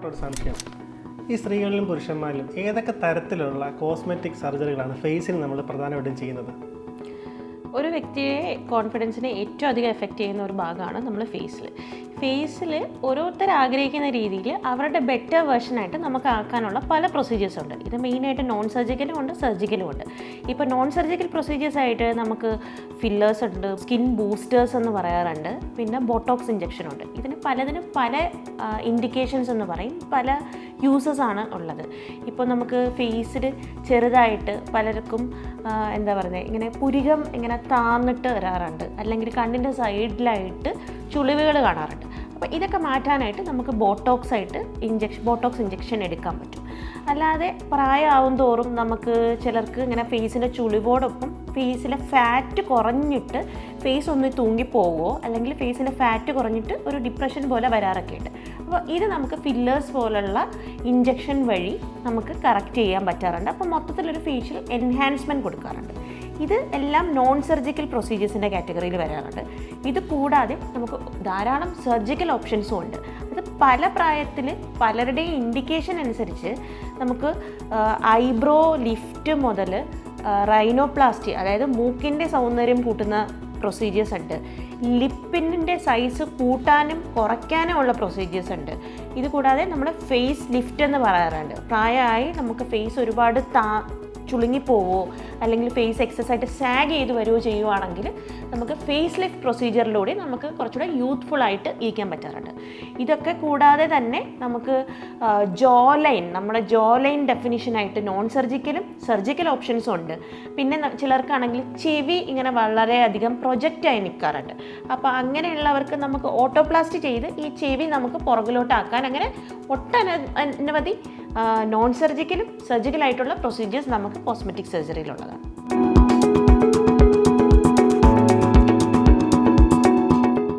ഡോക്ടറോട് സംശയം, ഈ സ്ത്രീകളിലും പുരുഷന്മാരിലും ഏതൊക്കെ തരത്തിലുള്ള കോസ്മെറ്റിക് സർജറികളാണ് ഫേസിൽ നമ്മൾ പ്രധാനമായിട്ടും ചെയ്യുന്നത്? ഒരു വ്യക്തിയെ കോൺഫിഡൻസിനെ ഏറ്റവും അധികം എഫക്റ്റ് ചെയ്യുന്ന ഒരു ഭാഗമാണ് നമ്മൾ ഫേസിൽ ഓരോരുത്തർ ആഗ്രഹിക്കുന്ന രീതിയിൽ അവരുടെ ബെറ്റർ വേർഷനായിട്ട് നമുക്ക് ആക്കാനുള്ള പല പ്രൊസീജിയേഴ്സ് ഉണ്ട്. ഇത് മെയിനായിട്ട് നോൺ സർജിക്കലും ഉണ്ട്, സർജിക്കലും ഉണ്ട്. ഇപ്പോൾ നോൺ സർജിക്കൽ പ്രൊസീജിയേഴ്സ് ആയിട്ട് നമുക്ക് ഫില്ലേഴ്സ് ഉണ്ട്, സ്കിൻ ബൂസ്റ്റേഴ്സ് എന്ന് പറയാറുണ്ട്, പിന്നെ ബോട്ടോക്സ് ഇഞ്ചക്ഷൻ ഉണ്ട്. ഇതിന് പലതിനും പല ഇൻഡിക്കേഷൻസ് എന്ന് പറയും, പല യൂസസ് ആണ് ഉള്ളത്. ഇപ്പോൾ നമുക്ക് ഫേസിൽ ചെറുതായിട്ട് പലർക്കും എന്താ പറയുന്നത്, ഇങ്ങനെ പുരികം ഇങ്ങനെ താന്നിട്ട് വരാറുണ്ട്, അല്ലെങ്കിൽ കണ്ണിൻ്റെ സൈഡിലായിട്ട് ചുളിവുകൾ കാണാറുണ്ട്. അപ്പോൾ ഇതൊക്കെ മാറ്റാനായിട്ട് നമുക്ക് ബോട്ടോക്സ് ഇഞ്ചക്ഷൻ എടുക്കാൻ പറ്റും. അല്ലാതെ പ്രായമാവും തോറും നമുക്ക് ചിലർക്ക് ഇങ്ങനെ ഫേസിൻ്റെ ചുളിവോടൊപ്പം ഫേസിലെ ഫാറ്റ് കുറഞ്ഞിട്ട് ഫേസ് ഒന്ന് തൂങ്ങിപ്പോവുമോ, അല്ലെങ്കിൽ ഫേസിലെ ഫാറ്റ് കുറഞ്ഞിട്ട് ഒരു ഡിപ്രഷൻ പോലെ വരാറൊക്കെ ഉണ്ട്. അപ്പോൾ ഇത് നമുക്ക് ഫില്ലേഴ്സ് പോലുള്ള ഇഞ്ചക്ഷൻ വഴി നമുക്ക് കറക്റ്റ് ചെയ്യാൻ പറ്റാറുണ്ട്. അപ്പോൾ മൊത്തത്തിലൊരു ഫേഷ്യൽ എൻഹാൻസ്മെൻറ്റ് കൊടുക്കാറുണ്ട്. ഇത് എല്ലാം നോൺ സർജിക്കൽ പ്രൊസീജിയേഴ്സിൻ്റെ കാറ്റഗറിയിൽ വരാറുണ്ട്. ഇത് കൂടാതെ നമുക്ക് ധാരാളം സർജിക്കൽ ഓപ്ഷൻസും ഉണ്ട്. അത് പല പ്രായത്തിൽ പലരുടെയും ഇൻഡിക്കേഷൻ അനുസരിച്ച് നമുക്ക് ഐബ്രോ ലിഫ്റ്റ് മുതൽ റൈനോപ്ലാസ്റ്റി, അതായത് മൂക്കിൻ്റെ സൗന്ദര്യം കൂട്ടുന്ന പ്രൊസീജിയേഴ്സ് ഉണ്ട്. ലിപ്പിൻ്റെ സൈസ് കൂട്ടാനും കുറയ്ക്കാനും ഉള്ള പ്രൊസീജിയേഴ്സ് ഉണ്ട്. ഇത് കൂടാതെ നമ്മൾ ഫേസ് ലിഫ്റ്റ് എന്ന് പറയാറുണ്ട്. പ്രായമായി നമുക്ക് ഫേസ് ഒരുപാട് ചുളുങ്ങിപ്പോവോ അല്ലെങ്കിൽ ഫേസ് എക്സസൈസ് സാഗ് ചെയ്ത് വരുമോ ചെയ്യുവാണെങ്കിൽ നമുക്ക് ഫേസ് ലിഫ്റ്റ് പ്രൊസീജിയറിലൂടെ നമുക്ക് കുറച്ചുകൂടെ യൂത്ത്ഫുള്ളായിട്ട് ഇരിക്കാൻ പറ്റാറുണ്ട്. ഇതൊക്കെ കൂടാതെ തന്നെ നമുക്ക് നമ്മുടെ ജോ ലൈൻ ഡെഫിനിഷനായിട്ട് നോൺ സർജിക്കലും സർജിക്കൽ ഓപ്ഷൻസും ഉണ്ട്. പിന്നെ ചിലർക്കാണെങ്കിൽ ചെവി ഇങ്ങനെ വളരെയധികം പ്രൊജക്റ്റായി നിൽക്കാറുണ്ട്. അപ്പോൾ അങ്ങനെയുള്ളവർക്ക് നമുക്ക് ഓട്ടോപ്ലാസ്റ്റി ചെയ്ത് ഈ ചെവി നമുക്ക് പുറകിലോട്ടാക്കാൻ, അങ്ങനെ ഒട്ടനവധി നോൺ സർജിക്കലും സർജിക്കലായിട്ടുള്ള പ്രൊസീജിയേഴ്സ് നമുക്ക് കോസ്മെറ്റിക് സർജറിയിലുള്ളതാണ്.